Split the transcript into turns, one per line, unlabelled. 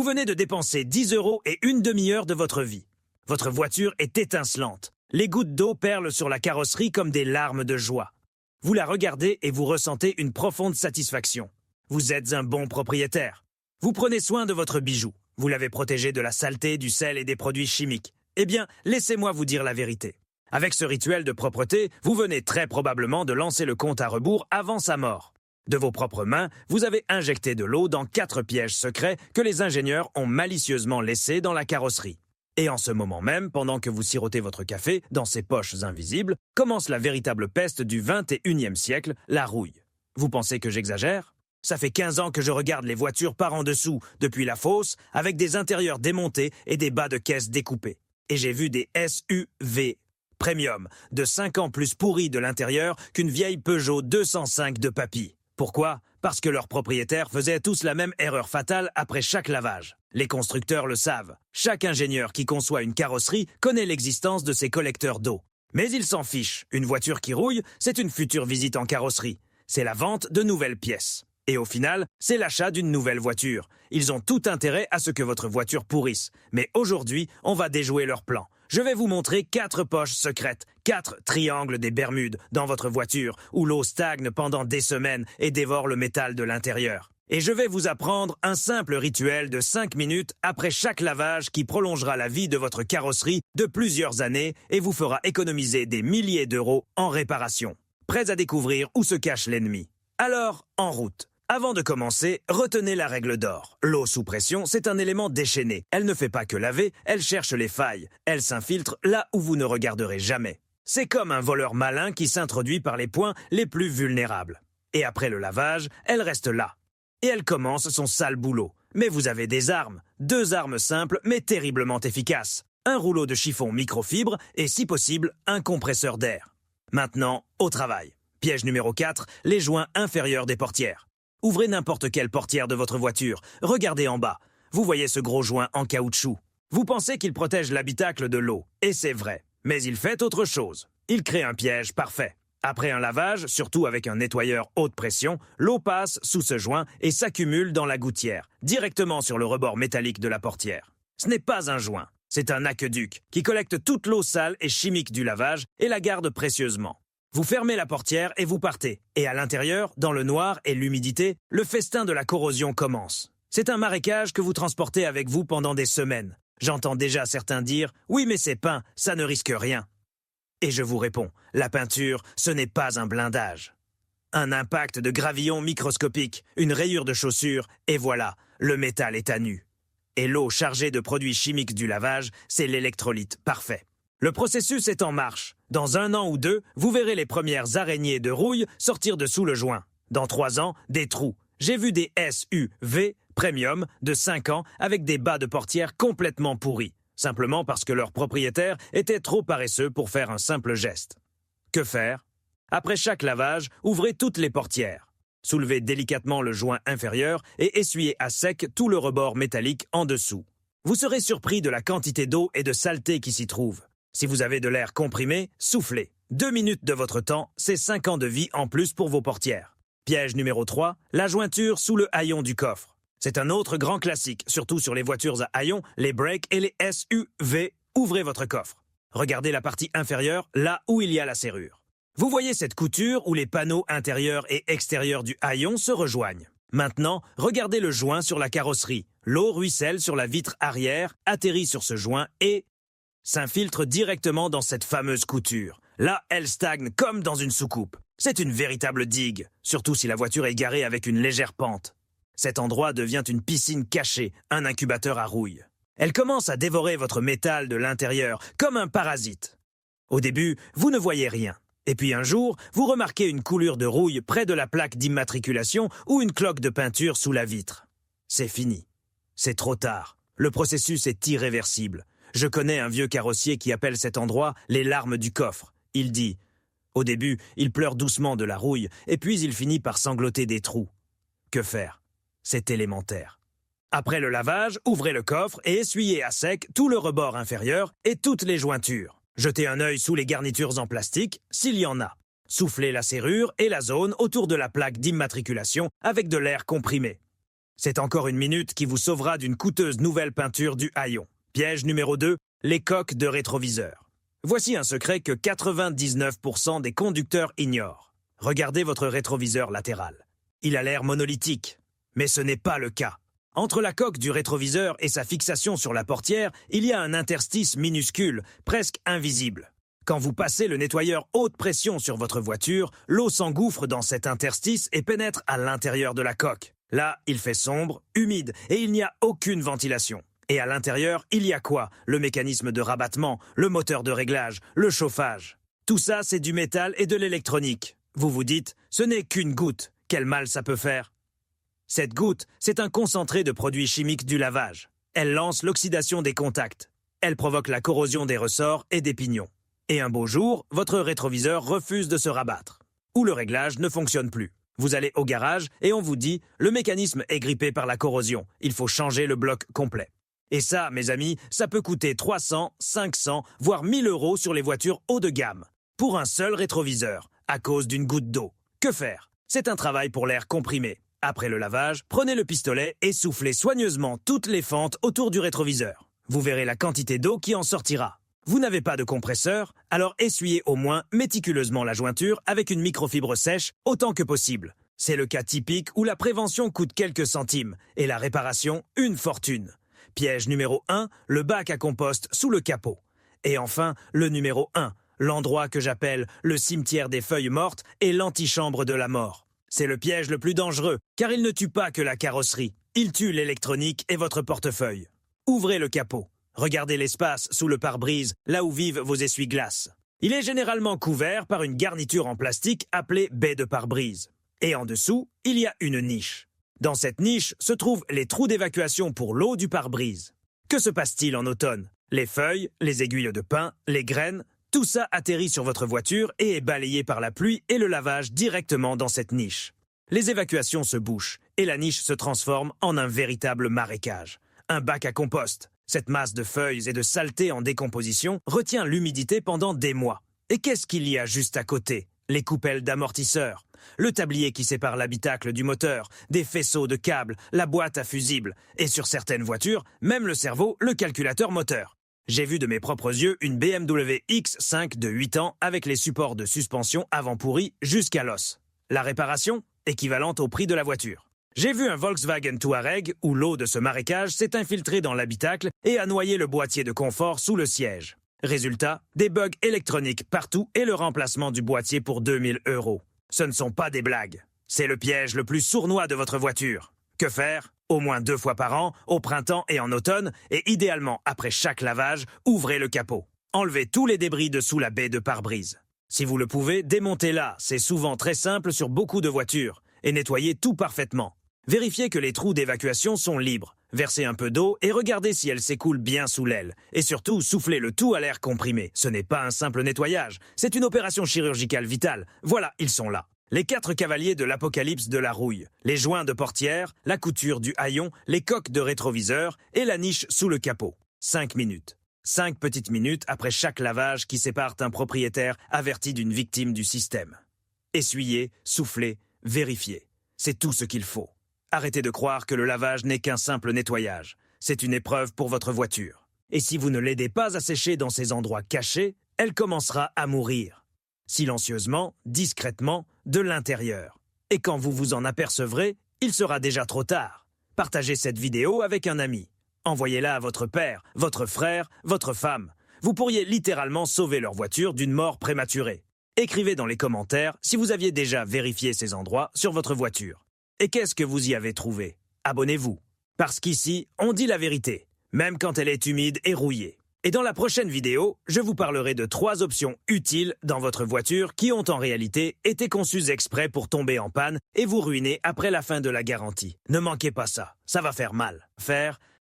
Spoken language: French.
Vous venez de dépenser 10 € et une demi-heure de votre vie. Votre voiture est étincelante. Les gouttes d'eau perlent sur la carrosserie comme des larmes de joie. Vous la regardez et vous ressentez une profonde satisfaction. Vous êtes un bon propriétaire. Vous prenez soin de votre bijou. Vous l'avez protégé de la saleté, du sel et des produits chimiques. Eh bien, laissez-moi vous dire la vérité. Avec ce rituel de propreté, vous venez très probablement de lancer le compte à rebours avant sa mort. De vos propres mains, vous avez injecté de l'eau dans 4 pièges secrets que les ingénieurs ont malicieusement laissés dans la carrosserie. Et en ce moment même, pendant que vous sirotez votre café dans ces poches invisibles, commence la véritable peste du 21e siècle, la rouille. Vous pensez que j'exagère ? Ça fait 15 ans que je regarde les voitures par en dessous, depuis la fosse, avec des intérieurs démontés et des bas de caisse découpés. Et j'ai vu des SUV Premium, de 5 ans plus pourris de l'intérieur qu'une vieille Peugeot 205 de papy. Pourquoi ? Parce que leurs propriétaires faisaient tous la même erreur fatale après chaque lavage. Les constructeurs le savent. Chaque ingénieur qui conçoit une carrosserie connaît l'existence de ces collecteurs d'eau. Mais ils s'en fichent. Une voiture qui rouille, c'est une future visite en carrosserie. C'est la vente de nouvelles pièces. Et au final, c'est l'achat d'une nouvelle voiture. Ils ont tout intérêt à ce que votre voiture pourrisse. Mais aujourd'hui, on va déjouer leur plan. Je vais vous montrer 4 poches secrètes, 4 triangles des Bermudes dans votre voiture, où l'eau stagne pendant des semaines et dévore le métal de l'intérieur. Et je vais vous apprendre un simple rituel de 5 minutes après chaque lavage qui prolongera la vie de votre carrosserie de plusieurs années et vous fera économiser des milliers d'euros en réparation. Prêts à découvrir où se cache l'ennemi? Alors, en route! Avant de commencer, retenez la règle d'or. L'eau sous pression, c'est un élément déchaîné. Elle ne fait pas que laver, elle cherche les failles. Elle s'infiltre là où vous ne regarderez jamais. C'est comme un voleur malin qui s'introduit par les points les plus vulnérables. Et après le lavage, elle reste là. Et elle commence son sale boulot. Mais vous avez des armes. 2 armes simples mais terriblement efficaces. Un rouleau de chiffon microfibre et, si possible, un compresseur d'air. Maintenant, au travail. Piège numéro 4, les joints inférieurs des portières. Ouvrez n'importe quelle portière de votre voiture. Regardez en bas. Vous voyez ce gros joint en caoutchouc. Vous pensez qu'il protège l'habitacle de l'eau. Et c'est vrai. Mais il fait autre chose. Il crée un piège parfait. Après un lavage, surtout avec un nettoyeur haute pression, l'eau passe sous ce joint et s'accumule dans la gouttière, directement sur le rebord métallique de la portière. Ce n'est pas un joint. C'est un aqueduc qui collecte toute l'eau sale et chimique du lavage et la garde précieusement. Vous fermez la portière et vous partez. Et à l'intérieur, dans le noir et l'humidité, le festin de la corrosion commence. C'est un marécage que vous transportez avec vous pendant des semaines. J'entends déjà certains dire « Oui, mais c'est peint, ça ne risque rien ». Et je vous réponds, la peinture, ce n'est pas un blindage. Un impact de gravillon microscopique, une rayure de chaussure, et voilà, le métal est à nu. Et l'eau chargée de produits chimiques du lavage, c'est l'électrolyte parfait. Le processus est en marche. Dans 1 an ou 2, vous verrez les premières araignées de rouille sortir de sous le joint. Dans 3 ans, des trous. J'ai vu des SUV Premium de 5 ans avec des bas de portière complètement pourris, simplement parce que leur propriétaire était trop paresseux pour faire un simple geste. Que faire? Après chaque lavage, ouvrez toutes les portières. Soulevez délicatement le joint inférieur et essuyez à sec tout le rebord métallique en dessous. Vous serez surpris de la quantité d'eau et de saleté qui s'y trouve. Si vous avez de l'air comprimé, soufflez. 2 minutes de votre temps, c'est 5 ans de vie en plus pour vos portières. Piège numéro 3, la jointure sous le haillon du coffre. C'est un autre grand classique, surtout sur les voitures à haillons, les breaks et les SUV. Ouvrez votre coffre. Regardez la partie inférieure, là où il y a la serrure. Vous voyez cette couture où les panneaux intérieurs et extérieurs du haillon se rejoignent. Maintenant, regardez le joint sur la carrosserie. L'eau ruisselle sur la vitre arrière, atterrit sur ce joint et s'infiltre directement dans cette fameuse couture. Là, elle stagne comme dans une soucoupe. C'est une véritable digue, surtout si la voiture est garée avec une légère pente. Cet endroit devient une piscine cachée, un incubateur à rouille. Elle commence à dévorer votre métal de l'intérieur, comme un parasite. Au début, vous ne voyez rien. Et puis un jour, vous remarquez une coulure de rouille près de la plaque d'immatriculation ou une cloque de peinture sous la vitre. C'est fini. C'est trop tard. Le processus est irréversible. Je connais un vieux carrossier qui appelle cet endroit les larmes du coffre. Il dit « Au début, il pleure doucement de la rouille, et puis il finit par sangloter des trous. » Que faire? C'est élémentaire. Après le lavage, ouvrez le coffre et essuyez à sec tout le rebord inférieur et toutes les jointures. Jetez un œil sous les garnitures en plastique, s'il y en a. Soufflez la serrure et la zone autour de la plaque d'immatriculation avec de l'air comprimé. C'est encore une minute qui vous sauvera d'une coûteuse nouvelle peinture du haillon. Piège numéro 2, les coques de rétroviseur. Voici un secret que 99% des conducteurs ignorent. Regardez votre rétroviseur latéral. Il a l'air monolithique, mais ce n'est pas le cas. Entre la coque du rétroviseur et sa fixation sur la portière, il y a un interstice minuscule, presque invisible. Quand vous passez le nettoyeur haute pression sur votre voiture, l'eau s'engouffre dans cet interstice et pénètre à l'intérieur de la coque. Là, il fait sombre, humide et il n'y a aucune ventilation. Et à l'intérieur, il y a quoi? Le mécanisme de rabattement, le moteur de réglage, le chauffage. Tout ça, c'est du métal et de l'électronique. Vous vous dites, ce n'est qu'une goutte. Quel mal ça peut faire? Cette goutte, c'est un concentré de produits chimiques du lavage. Elle lance l'oxydation des contacts. Elle provoque la corrosion des ressorts et des pignons. Et un beau jour, votre rétroviseur refuse de se rabattre. Ou le réglage ne fonctionne plus. Vous allez au garage et on vous dit « Le mécanisme est grippé par la corrosion. Il faut changer le bloc complet. » Et ça, mes amis, ça peut coûter 300, 500, voire 1000 € sur les voitures haut de gamme. Pour un seul rétroviseur, à cause d'une goutte d'eau. Que faire? C'est un travail pour l'air comprimé. Après le lavage, prenez le pistolet et soufflez soigneusement toutes les fentes autour du rétroviseur. Vous verrez la quantité d'eau qui en sortira. Vous n'avez pas de compresseur, alors essuyez au moins méticuleusement la jointure avec une microfibre sèche autant que possible. C'est le cas typique où la prévention coûte quelques centimes et la réparation une fortune. Piège numéro 1, le bac à compost sous le capot. Et enfin, le numéro 1, l'endroit que j'appelle le cimetière des feuilles mortes et l'antichambre de la mort. C'est le piège le plus dangereux, car il ne tue pas que la carrosserie. Il tue l'électronique et votre portefeuille. Ouvrez le capot. Regardez l'espace sous le pare-brise, là où vivent vos essuie-glaces. Il est généralement couvert par une garniture en plastique appelée baie de pare-brise. Et en dessous, il y a une niche. Dans cette niche se trouvent les trous d'évacuation pour l'eau du pare-brise. Que se passe-t-il en automne? Les feuilles, les aiguilles de pin, les graines, tout ça atterrit sur votre voiture et est balayé par la pluie et le lavage directement dans cette niche. Les évacuations se bouchent et la niche se transforme en un véritable marécage. Un bac à compost. Cette masse de feuilles et de saleté en décomposition retient l'humidité pendant des mois. Et qu'est-ce qu'il y a juste à côté? Les coupelles d'amortisseurs, le tablier qui sépare l'habitacle du moteur, des faisceaux de câbles, la boîte à fusibles, et sur certaines voitures, même le cerveau, le calculateur moteur. J'ai vu de mes propres yeux une BMW X5 de 8 ans avec les supports de suspension avant pourris jusqu'à l'os. La réparation, équivalente au prix de la voiture. J'ai vu un Volkswagen Touareg où l'eau de ce marécage s'est infiltrée dans l'habitacle et a noyé le boîtier de confort sous le siège. Résultat, des bugs électroniques partout et le remplacement du boîtier pour 2000 €. Ce ne sont pas des blagues. C'est le piège le plus sournois de votre voiture. Que faire? Au moins 2 fois par an, au printemps et en automne, et idéalement après chaque lavage, ouvrez le capot. Enlevez tous les débris de sous la baie de pare-brise. Si vous le pouvez, démontez-la, c'est souvent très simple sur beaucoup de voitures, et nettoyez tout parfaitement. Vérifiez que les trous d'évacuation sont libres. Versez un peu d'eau et regardez si elle s'écoule bien sous l'aile. Et surtout, soufflez le tout à l'air comprimé. Ce n'est pas un simple nettoyage, c'est une opération chirurgicale vitale. Voilà, ils sont là. Les 4 cavaliers de l'apocalypse de la rouille. Les joints de portière, la couture du haillon, les coques de rétroviseur et la niche sous le capot. 5 minutes. 5 petites minutes après chaque lavage qui sépare un propriétaire averti d'une victime du système. Essuyez, soufflez, vérifiez. C'est tout ce qu'il faut. Arrêtez de croire que le lavage n'est qu'un simple nettoyage. C'est une épreuve pour votre voiture. Et si vous ne l'aidez pas à sécher dans ces endroits cachés, elle commencera à mourir. Silencieusement, discrètement, de l'intérieur. Et quand vous vous en apercevrez, il sera déjà trop tard. Partagez cette vidéo avec un ami. Envoyez-la à votre père, votre frère, votre femme. Vous pourriez littéralement sauver leur voiture d'une mort prématurée. Écrivez dans les commentaires si vous aviez déjà vérifié ces endroits sur votre voiture. Et qu'est-ce que vous y avez trouvé? Abonnez-vous. Parce qu'ici, on dit la vérité, même quand elle est humide et rouillée. Et dans la prochaine vidéo, je vous parlerai de 3 options utiles dans votre voiture qui ont en réalité été conçues exprès pour tomber en panne et vous ruiner après la fin de la garantie. Ne manquez pas ça, ça va faire mal. Faire,